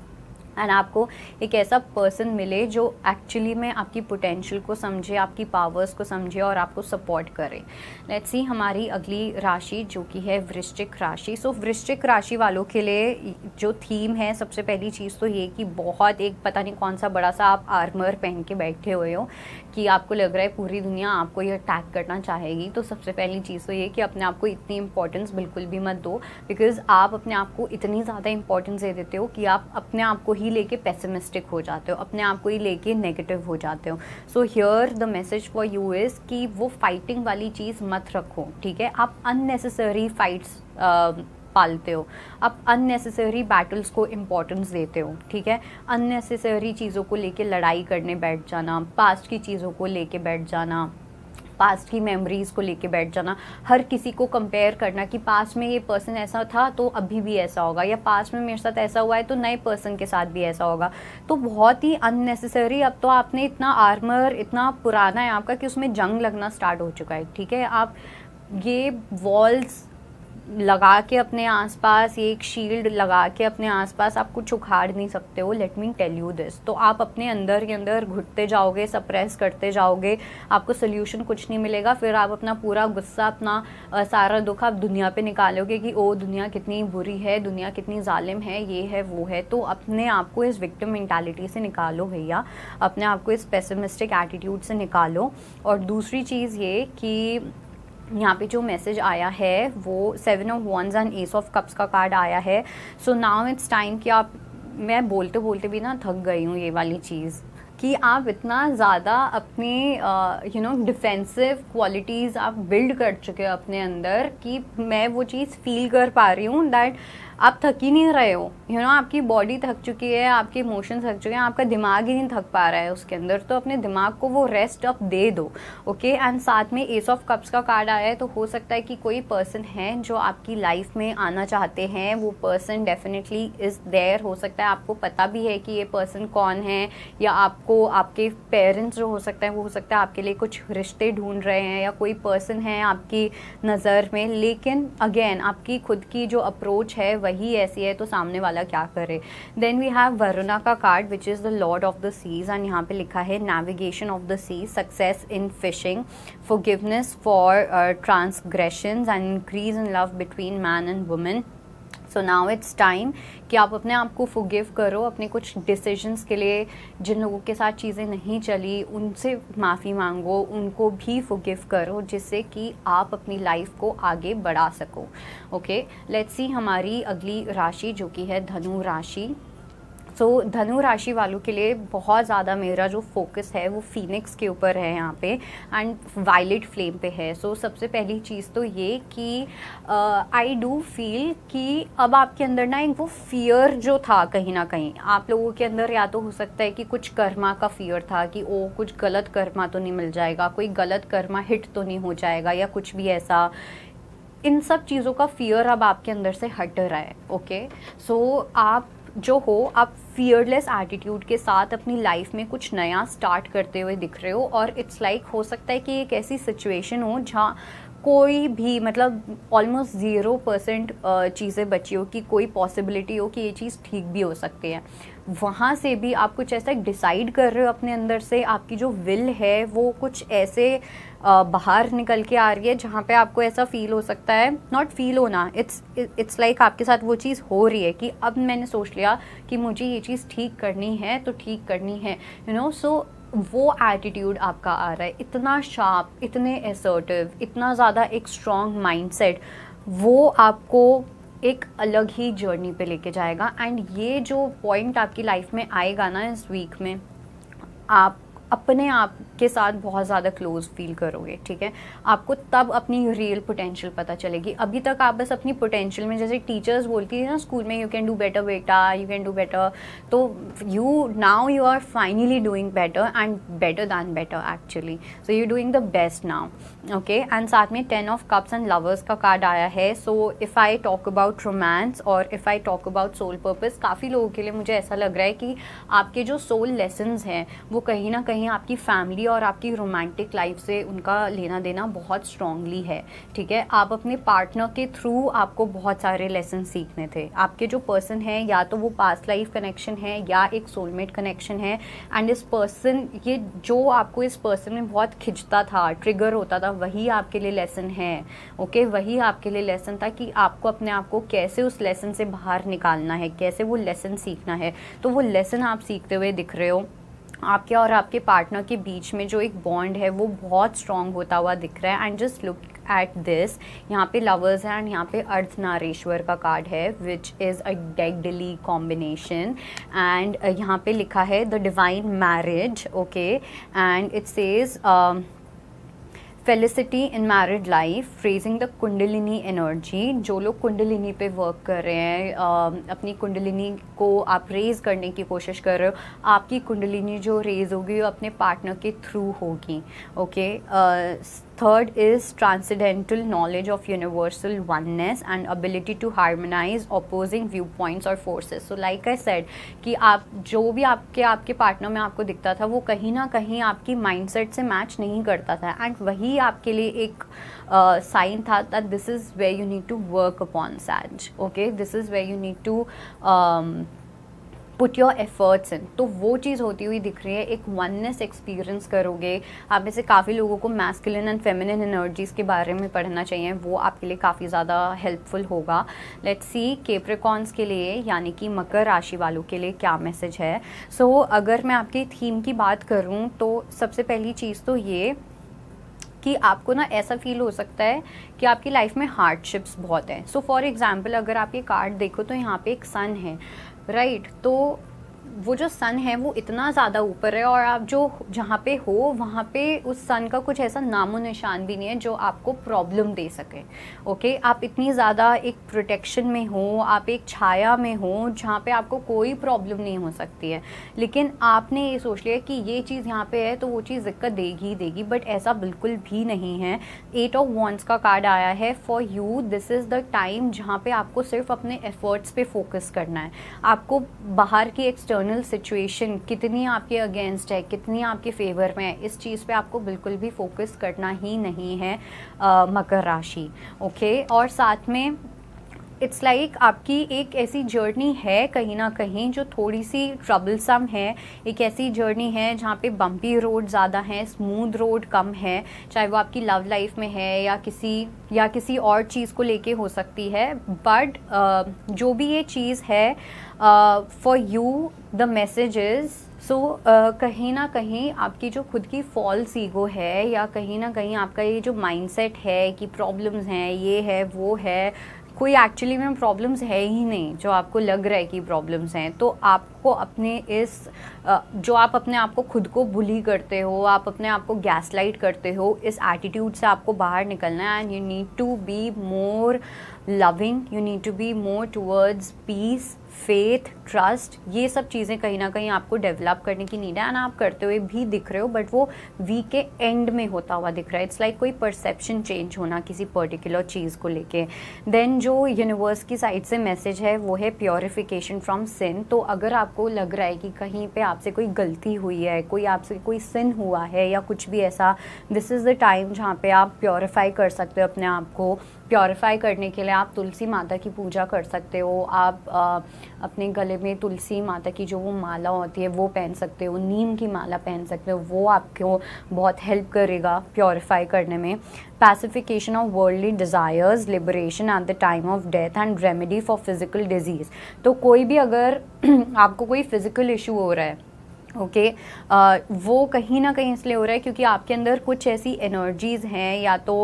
एंड आपको एक ऐसा पर्सन मिले जो एक्चुअली में आपकी पोटेंशियल को समझे, आपकी पावर्स को समझे और आपको सपोर्ट करे। लेट्स सी हमारी अगली राशि जो कि है वृश्चिक राशि। सो वृश्चिक राशि वालों के लिए जो थीम है, सबसे पहली चीज़ तो ये कि बहुत एक पता नहीं कौन सा बड़ा सा आप आर्मर पहन के बैठे हुए हो कि आपको लग रहा है पूरी दुनिया आपको ये अटैक करना चाहेगी। तो सबसे पहली चीज़ तो ये कि अपने आप को इतनी इंपॉर्टेंस बिल्कुल भी मत दो, बिकॉज आप अपने आप को इतनी ज़्यादा इंपॉर्टेंस दे देते हो कि आप अपने आप को ही लेके पेसिमिस्टिक हो जाते हो, अपने आप को ही लेके नेगेटिव हो जाते हो। So here the message for you is कि वो फाइटिंग वाली चीज़ मत रखो, ठीक है। आप अननेसेसरी फाइट्स पालते हो, आप अननेसेसरी बैटल्स को इम्पोर्टेंस देते हो, ठीक है। अननेसेसरी चीज़ों को लेके लड़ाई करने बैठ जाना, पास्ट की चीज़ों को लेके बैठ जाना, पास्ट की मेमोरीज़ को लेके बैठ जाना, हर किसी को कंपेयर करना कि पास्ट में ये पर्सन ऐसा था तो अभी भी ऐसा होगा, या पास्ट में मेरे साथ ऐसा हुआ है तो नए पर्सन के साथ भी ऐसा होगा। तो बहुत ही अननेसेसरी, अब तो आपने इतना आर्मर इतना पुराना है आपका कि उसमें जंग लगना स्टार्ट हो चुका है, ठीक है। आप ये वॉल्स लगा के अपने आसपास, ये एक शील्ड लगा के अपने आसपास आप कुछ उखाड़ नहीं सकते हो, let me tell you this. तो आप अपने अंदर के अंदर घुटते जाओगे, सप्रेस करते जाओगे, आपको सोल्यूशन कुछ नहीं मिलेगा। फिर आप अपना पूरा गुस्सा, अपना सारा दुख आप दुनिया पे निकालोगे कि ओ दुनिया कितनी बुरी है, दुनिया कितनी जालिम है, ये है वो है। तो अपने आप को इस विक्टिम मेंटालिटी से निकालो भैया, अपने आप को इस पेसिमिस्टिक एटीट्यूड से निकालो। और दूसरी चीज़ ये कि यहाँ पे जो मैसेज आया है वो 7 of wands and S of cups का कार्ड आया है। सो नाउ इट्स टाइम कि आप, मैं बोलते बोलते भी ना थक गई हूँ ये वाली चीज़, कि आप इतना ज़्यादा अपनी डिफेंसिव क्वालिटीज़ आप बिल्ड कर चुके हो अपने अंदर कि मैं वो चीज़ फील कर पा रही हूँ दैट आप थक ही नहीं रहे हो, आपकी बॉडी थक चुकी है, आपके इमोशंस थक चुके हैं, आपका दिमाग ही नहीं थक पा रहा है उसके अंदर। तो अपने दिमाग को वो रेस्ट आप दे दो, ओके। एंड साथ में एस ऑफ कप्स का कार्ड आया है, तो हो सकता है कि कोई पर्सन है जो आपकी लाइफ में आना चाहते हैं, वो पर्सन डेफिनेटली इज़ देयर। हो सकता है आपको पता भी है कि ये पर्सन कौन है, या आपको आपके पेरेंट्स जो हो सकता है वो हो सकता है आपके लिए कुछ रिश्ते ढूंढ रहे हैं, या कोई पर्सन है आपकी नज़र में। लेकिन अगेन आपकी खुद की जो अप्रोच है वही ऐसी है, तो सामने वाला क्या करे। देन वी हैव वरुणा का card which is the lord of the seas, and यहाँ पे लिखा है navigation of the sea, success in fishing, forgiveness for transgressions and increase in love between man and women. So now it's time कि आप अपने आप को forgive करो, अपने कुछ डिसीजंस के लिए जिन लोगों के साथ चीज़ें नहीं चली उनसे माफ़ी मांगो, उनको भी फॉरगिव करो, जिससे कि आप अपनी लाइफ को आगे बढ़ा सको, ओके। लेट्स सी हमारी अगली राशि जो कि है धनु राशि। सो धनु राशि वालों के लिए बहुत ज़्यादा मेरा जो फोकस है वो फीनिक्स के ऊपर है यहाँ पे, एंड वायलेट फ्लेम पे है। सो सबसे पहली चीज़ तो ये कि आई डू फील कि अब आपके अंदर ना एक वो फियर जो था कहीं ना कहीं आप लोगों के अंदर, या तो हो सकता है कि कुछ कर्मा का फियर था कि ओ कुछ गलत कर्मा तो नहीं मिल जाएगा, कोई गलत कर्मा हिट तो नहीं हो जाएगा, या कुछ भी ऐसा। इन सब चीज़ों का फियर अब आपके अंदर से हट रहा है, ओके। सो आप जो हो, आप फियरलेस एटीट्यूड के साथ अपनी लाइफ में कुछ नया स्टार्ट करते हुए दिख रहे हो। और इट्स लाइक हो सकता है कि एक ऐसी सिचुएशन हो जहाँ कोई भी मतलब ऑलमोस्ट 0% चीज़ें बची हो कि कोई पॉसिबिलिटी हो कि ये चीज़ ठीक भी हो सकती है। वहाँ से भी आप कुछ ऐसा डिसाइड कर रहे हो अपने अंदर से, आपकी जो विल है वो कुछ ऐसे बाहर निकल के आ रही है जहाँ पे आपको ऐसा फील हो सकता है, नॉट फील होना, इट्स लाइक आपके साथ वो चीज़ हो रही है कि अब मैंने सोच लिया कि मुझे ये चीज़ ठीक करनी है तो ठीक करनी है, सो वो एटीट्यूड आपका आ रहा है, इतना शार्प, इतने असर्टिव, इतना ज़्यादा एक स्ट्रॉन्ग माइंडसेट, वो आपको एक अलग ही जर्नी पे लेके जाएगा। एंड ये जो पॉइंट आपकी लाइफ में आएगा ना इस वीक में, आप अपने आप के साथ बहुत ज़्यादा क्लोज फील करोगे, ठीक है। आपको तब अपनी रियल पोटेंशियल पता चलेगी। अभी तक आप बस अपनी पोटेंशियल में, जैसे टीचर्स बोलती है ना स्कूल में, यू कैन डू बेटर बेटा, यू कैन डू बेटर, तो now you are finally doing better and better than better actually. So you doing the best now, okay. And साथ में 10 ऑफ कप्स एंड लवर्स का card आया है। So if I talk about romance और if I talk about soul purpose, काफ़ी लोगों के लिए मुझे ऐसा लग रहा है कि आपके जो सोल लेसन्स हैं वो कहीं ना कहीं आपकी फैमिली और आपकी रोमांटिक लाइफ से उनका लेना देना बहुत स्ट्रांगली है, ठीक है। आप अपने पार्टनर के थ्रू आपको बहुत सारे लेसन सीखने थे। आपके जो पर्सन है या तो वो पास्ट लाइफ कनेक्शन है या एक सोलमेट कनेक्शन है, एंड इस पर्सन, ये जो आपको इस पर्सन में बहुत खिंचता था, ट्रिगर होता था, वही आपके लिए लेसन है, ओके। वही आपके लिए लेसन था कि आपको अपने आप को कैसे उस लेसन से बाहर निकालना है, कैसे वो लेसन सीखना है। तो वो लेसन आप सीखते हुए दिख रहे हो। आपके और आपके पार्टनर के बीच में जो एक बॉन्ड है वो बहुत स्ट्रांग होता हुआ दिख रहा है। And just look at this, यहाँ पे लवर्स है एंड यहाँ पे अर्धनारीश्वर का कार्ड है, which is a deadly combination. And यहाँ पे लिखा है the divine marriage, okay. And it says felicity in married life, phrasing the kundalini energy. जो लोग कुंडलिनी पे वर्क कर रहे हैं, अपनी कुंडलिनी को आप रेज करने की कोशिश कर रहे हो, आपकी कुंडलिनी जो रेज होगी वो अपने पार्टनर के थ्रू होगी, okay. Third is transcendental knowledge of universal oneness and ability to harmonize opposing viewpoints or forces. So like I said कि आप जो भी आपके पार्टनर में आपको दिखता था वो कहीं ना कहीं आपकी माइंडसेट से मैच नहीं करता था, एंड वही आपके लिए एक साइन था that this is where you need to work upon, Sag, okay, this is where you need to put your efforts in. तो वो चीज़ होती हुई दिख रही है, एक वननेस एक्सपीरियंस करोगे। आप में से काफ़ी लोगों को मैस्कुलिन एंड फेमिनिन एनर्जीज़ के बारे में पढ़ना चाहिए, वो आपके लिए काफ़ी ज़्यादा हेल्पफुल होगा। लेट्स सी कैप्रिकॉर्न्स के लिए, यानी कि मकर राशि वालों के लिए क्या मैसेज है। सो अगर मैं आपकी थीम की बात करूँ तो सबसे पहली चीज़ तो ये कि आपको ना ऐसा फील हो सकता है कि आपकी लाइफ में हार्डशिप्स बहुत हैं। सो फॉर एग्जांपल अगर आप ये कार्ड देखो तो यहाँ पे एक सन है, राइट। तो वो जो सन है वो इतना ज़्यादा ऊपर है, और आप जो जहाँ पे हो वहाँ पे उस सन का कुछ ऐसा नामो निशान भी नहीं है जो आपको प्रॉब्लम दे सके, ओके। आप इतनी ज़्यादा एक प्रोटेक्शन में हो, आप एक छाया में हो जहाँ पे आपको कोई प्रॉब्लम नहीं हो सकती है, लेकिन आपने ये सोच लिया कि ये चीज़ यहाँ पे है तो वो चीज़ दिक्कत देगी ही देगी, बट ऐसा बिल्कुल भी नहीं है। 8 ऑफ वॉन्ड्स का कार्ड आया है for you. This is the time जहाँ पे आपको सिर्फ अपने एफर्ट्स पे फोकस करना है। आपको बाहर की एक्सटर्नल सिचुएशन कितनी आपके अगेंस्ट है, कितनी आपके फेवर में है, इस चीज़ पे आपको बिल्कुल भी फोकस करना ही नहीं है, मकर राशि, ओके। और साथ में इट्स लाइक आपकी एक ऐसी जर्नी है कहीं ना कहीं जो थोड़ी सी ट्रबलसम है, एक ऐसी जर्नी है जहाँ पे बम्पी रोड ज़्यादा हैं, स्मूथ रोड कम है, चाहे वो आपकी लव लाइफ में है या किसी और चीज़ को लेके हो सकती है। बट जो भी ये चीज़ है, for you the message is so कहीं ना कहीं आपकी जो खुद की फॉल्स ईगो है, या कहीं ना कहीं आपका ये जो माइंडसेट है कि प्रॉब्लम्स हैं, ये है वो है, कोई एक्चुअली में प्रॉब्लम्स है ही नहीं जो आपको लग रहा है कि प्रॉब्लम्स हैं। तो आपको अपने इस जो आप अपने आप को खुद को बुली करते हो, आप अपने आप को गैसलाइट करते हो, इस एटीट्यूड से आपको बाहर निकलना है। And you need to be more loving, you need to be more towards peace, faith, trust. ये सब चीज़ें कहीं ना कहीं आपको डेवलप करने की नीड है, एंड आप करते हुए भी दिख रहे हो, बट वो वीक के एंड में होता हुआ दिख रहा है। इट्स लाइक कोई परसेप्शन चेंज होना किसी पर्टिकुलर चीज़ को लेके। देन जो यूनिवर्स की साइड से मैसेज है वो है प्योरिफिकेशन फ्रॉम सिन। तो अगर आपको लग रहा है कि कहीं पे आपसे कोई गलती हुई है, कोई आपसे कोई सिन हुआ है या कुछ भी ऐसा, दिस इज़ द टाइम जहाँ पे आप प्योरीफाई कर सकते हो अपने आप को। प्योरीफाई करने के लिए आप तुलसी माता की पूजा कर सकते हो, आप अपने गले में तुलसी माता की जो वो माला होती है वो पहन सकते हो, नीम की माला पहन सकते हो, वो आपको बहुत हेल्प करेगा प्योरीफाई करने में। Pacification of worldly desires, liberation at the time of death and remedy for physical disease. तो कोई भी अगर आपको कोई फिजिकल इशू हो रहा है, ओके, वो कहीं ना कहीं इसलिए हो रहा है क्योंकि आपके अंदर कुछ ऐसी एनर्जीज़ हैं, या तो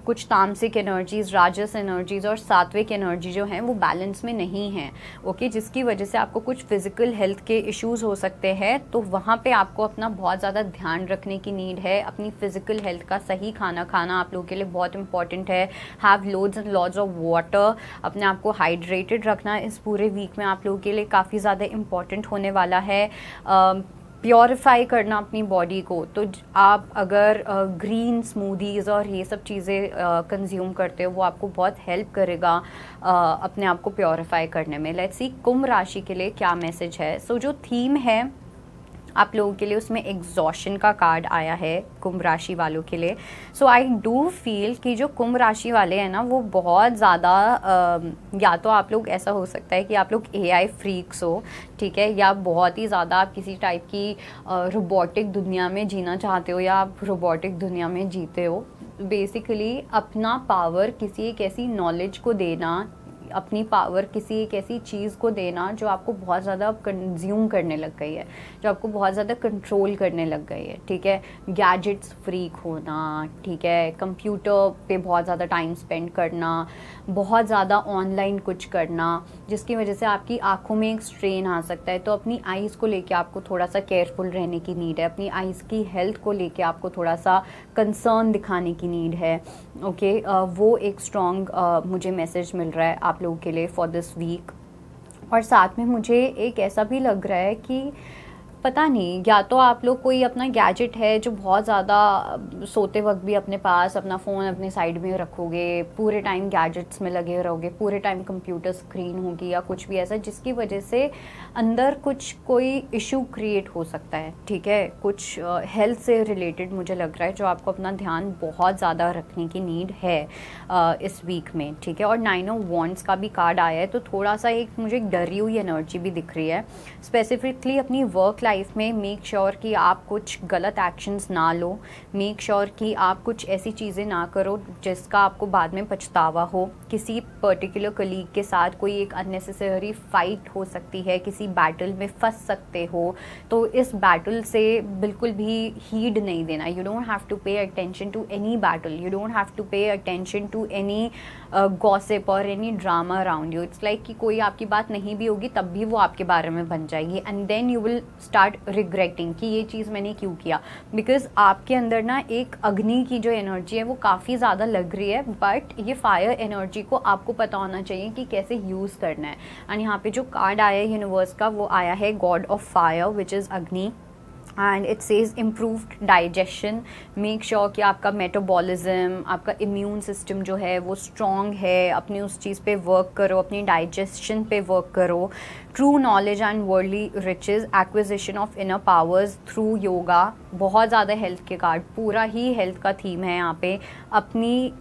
कुछ तामसिक एनर्जीज़, राजस एनर्जीज़ और सात्विक एनर्जी जो हैं वो बैलेंस में नहीं हैं, ओके, जिसकी वजह से आपको कुछ फिज़िकल हेल्थ के इश्यूज़ हो सकते हैं। तो वहाँ पे आपको अपना बहुत ज़्यादा ध्यान रखने की नीड है। अपनी फ़िज़िकल हेल्थ का सही खाना खाना आप लोगों के लिए बहुत इंपॉर्टेंट है। Have loads and loads of water, अपने आप को हाइड्रेटेड रखना इस पूरे वीक में आप लोगों के लिए काफ़ी ज़्यादा इंपॉर्टेंट होने वाला है। प्योरीफाई करना अपनी बॉडी को, तो आप अगर ग्रीन स्मूदीज़ और ये सब चीज़ें कंज्यूम करते हो वो आपको बहुत हेल्प करेगा अपने आप को प्योरीफाई करने में। लेट्स सी कुंभ राशि के लिए क्या मैसेज है। सो जो थीम है आप लोगों के लिए उसमें एग्जॉशन का कार्ड आया है कुंभ राशि वालों के लिए। सो आई डू फील कि जो कुंभ राशि वाले हैं ना वो बहुत ज़्यादा या तो आप लोग ऐसा हो सकता है कि आप लोग एआई फ्रीक्स हो, ठीक है, या बहुत ही ज़्यादा आप किसी टाइप की रोबोटिक दुनिया में जीना चाहते हो या आप रोबोटिक दुनिया में जीते हो। बेसिकली अपना पावर किसी एक ऐसी नॉलेज को देना, अपनी पावर किसी एक ऐसी चीज़ को देना जो आपको बहुत ज़्यादा कंज्यूम करने लग गई है, जो आपको बहुत ज़्यादा कंट्रोल करने लग गई है, ठीक है। गैजेट्स फ्रीक होना, ठीक है, कंप्यूटर पे बहुत ज़्यादा टाइम स्पेंड करना, बहुत ज़्यादा ऑनलाइन कुछ करना, जिसकी वजह से आपकी आंखों में एक स्ट्रेन आ सकता है। तो अपनी आइज़ को लेके आपको थोड़ा सा केयरफुल रहने की नीड है, अपनी आइज़ की हेल्थ को लेके आपको थोड़ा सा कंसर्न दिखाने की नीड है, ओके। वो एक स्ट्रॉन्ग मुझे मैसेज मिल रहा है आप लोगों के लिए फॉर दिस वीक। और साथ में मुझे एक ऐसा भी लग रहा है कि पता नहीं, या तो आप लोग कोई अपना गैजेट है जो बहुत ज़्यादा सोते वक्त भी अपने पास अपना फ़ोन अपने साइड में रखोगे, पूरे टाइम गैजेट्स में लगे रहोगे, पूरे टाइम कंप्यूटर स्क्रीन होगी या कुछ भी ऐसा जिसकी वजह से अंदर कुछ कोई इशू क्रिएट हो सकता है, ठीक है। कुछ हेल्थ से रिलेटेड मुझे लग रहा है जो आपको अपना ध्यान बहुत ज़्यादा रखने की नीड है इस वीक में, ठीक है। और 9 ऑफ वॉन्ड्स का भी कार्ड आया है, तो थोड़ा सा एक मुझे डरी हुई एनर्जी भी दिख रही है। स्पेसिफिकली अपनी वर्क लाइफ में मेक श्योर कि आप कुछ गलत एक्शंस ना लो, मेक श्योर कि आप कुछ ऐसी चीज़ें ना करो जिसका आपको बाद में पछतावा हो। किसी पर्टिकुलर कलीग के साथ कोई एक अननेसेसरी फाइट हो सकती है, किसी बैटल में फंस सकते हो, तो इस बैटल से बिल्कुल भी हीड नहीं देना। You don't have to pay attention to any battle, you don't have to pay attention to any gossip और any drama around you. It's like कि कोई आपकी बात नहीं भी होगी तब भी वो आपके बारे में बन जाएगी, and then you will start regretting कि ये चीज़ मैंने क्यों किया। बिकॉज आपके अंदर ना एक अग्नि की जो एनर्जी है वो काफ़ी ज़्यादा लग रही है, बट ये फायर एनर्जी को आपको पता होना चाहिए कि कैसे यूज़ करना है। एंड यहाँ पे जो कार्ड आया है यूनिवर्स का वो आया है god of fire which is Agni, and it says improved digestion. Make sure कि आपका मेटाबॉलिज्म, आपका इम्यून सिस्टम जो है वो स्ट्रॉन्ग है, अपनी उस चीज़ पे वर्क करो, अपनी डाइजेशन पे वर्क करो। True knowledge and worldly riches, acquisition of inner powers through yoga. बहुत ज़्यादा हेल्थ के कार्ड, पूरा ही हेल्थ का थीम है यहाँ पे। अपनी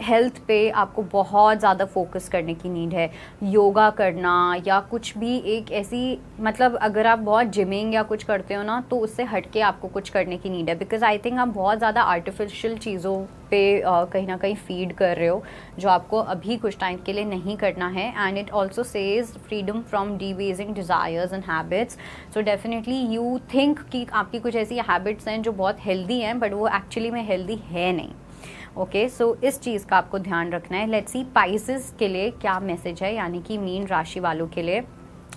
हेल्थ पे आपको बहुत ज़्यादा फोकस करने की नीड है। योगा करना या कुछ भी एक ऐसी, मतलब अगर आप बहुत जिमिंग या कुछ करते हो ना तो उससे हट के आपको कुछ करने की नीड है। बिकॉज आई थिंक आप बहुत ज़्यादा आर्टिफिशियल चीज़ों पे कहीं ना कहीं फीड कर रहे हो जो आपको अभी कुछ टाइम के लिए नहीं करना है। And it also says freedom from debasing desires and habits. So definitely you think कि आपकी कुछ ऐसी हैबिट्स हैं जो बहुत हेल्दी हैं बट वो एक्चुअली में हेल्दी है नहीं, ओके। सो इस चीज़ का आपको ध्यान रखना है। लेट्स सी पाइसेस के लिए क्या मैसेज है, यानी कि मीन राशि वालों के लिए।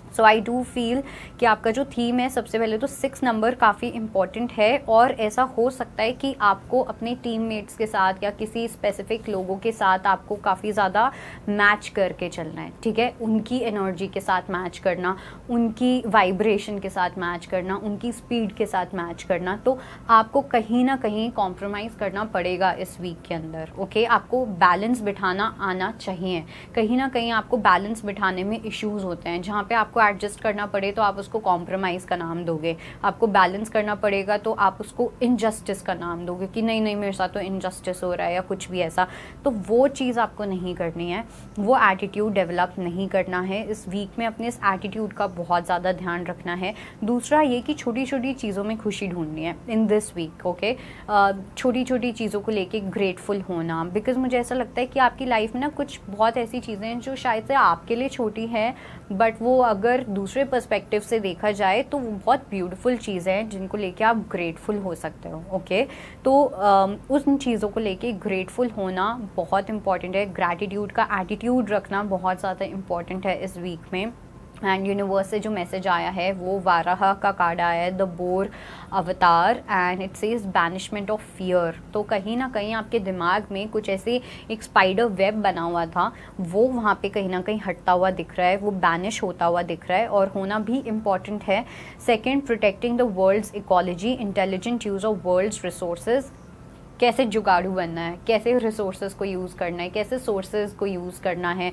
सो आई डू फील कि आपका जो थीम है, सबसे पहले तो 6 नंबर काफ़ी इम्पॉर्टेंट है, और ऐसा हो सकता है कि आपको अपने टीममेट्स के साथ या किसी स्पेसिफिक लोगों के साथ आपको काफ़ी ज़्यादा मैच करके चलना है, ठीक है। उनकी एनर्जी के साथ मैच करना, उनकी वाइब्रेशन के साथ मैच करना, उनकी स्पीड के साथ मैच करना। तो आपको कहीं ना कहीं कॉम्प्रोमाइज़ करना पड़ेगा इस वीक के अंदर, ओके। आपको बैलेंस बिठाना आना चाहिए। कहीं ना कहीं आपको बैलेंस बिठाने में इश्यूज़ होते हैं, जहाँ पे आपको एडजस्ट करना पड़े तो आप उसको कॉम्प्रोमाइज़ का नाम दोगे, आपको बैलेंस करना पड़ेगा तो आप उसको इनजस्टिस का नाम दोगे कि नहीं नहीं मेरे साथ तो इनजस्टिस हो रहा है या कुछ भी ऐसा। तो वो चीज़ आपको नहीं करनी है, वो एटीट्यूड डेवलप नहीं करना है इस वीक में। अपने इस एटीट्यूड का बहुत ज़्यादा ध्यान रखना है। दूसरा ये कि छोटी छोटी चीज़ों में खुशी ढूंढनी है इन दिस वीक, ओके। छोटी छोटी चीज़ों को लेके ग्रेटफुल होना, बिकॉज मुझे ऐसा लगता है कि आपकी लाइफ में ना कुछ बहुत ऐसी चीज़ें हैं जो शायद से आपके लिए छोटी हैं बट वो अगर दूसरे पर्सपेक्टिव से देखा जाए तो वो बहुत ब्यूटीफुल चीज़ें हैं जिनको लेके आप ग्रेटफुल हो सकते हो, ओके। तो उन चीज़ों को लेके ग्रेटफुल होना बहुत इंपॉर्टेंट है। ग्रैटिट्यूड का एटीट्यूड रखना बहुत ज़्यादा इंपॉर्टेंट है इस वीक में। एंड यूनिवर्स से जो मैसेज आया है वो वाराह का कार्ड आया है, द बोर अवतार, and it says banishment of fear. तो कहीं ना कहीं आपके दिमाग में कुछ ऐसे एक स्पाइडर वेब बना हुआ था, वो वहाँ पे कहीं ना कहीं हटता हुआ दिख रहा है, वो बैनिश होता हुआ दिख रहा है, और होना भी इम्पॉर्टेंट है। Second, protecting the world's ecology, intelligent use of world's resources. कैसे जुगाड़ू बनना है, कैसे रिसोर्सेज को यूज़ करना है, कैसे सोर्सेज को यूज़ करना है,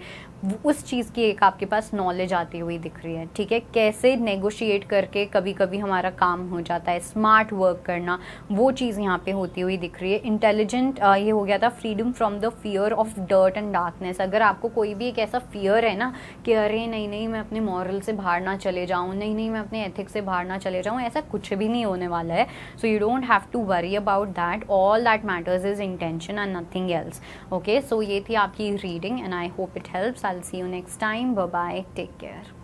उस चीज़ की एक आपके पास नॉलेज आती हुई दिख रही है, ठीक है। कैसे नेगोशिएट करके कभी कभी हमारा काम हो जाता है, स्मार्ट वर्क करना, वो चीज़ यहाँ पे होती हुई दिख रही है। इंटेलिजेंट, ये हो गया था freedom from the fear of dirt and darkness. अगर आपको कोई भी एक ऐसा फियर है ना कि अरे नहीं नहीं मैं अपने मॉरल से बाहर ना चले जाऊँ, नहीं नहीं मैं अपने एथिक्स से बाहर ना चले जाऊँ, ऐसा कुछ भी नहीं होने वाला है। So you don't have to worry about that, all that matters is intention and nothing else. Okay, so ये थी आपकी reading and I hope it helps. I will see you next time, bye bye, take care.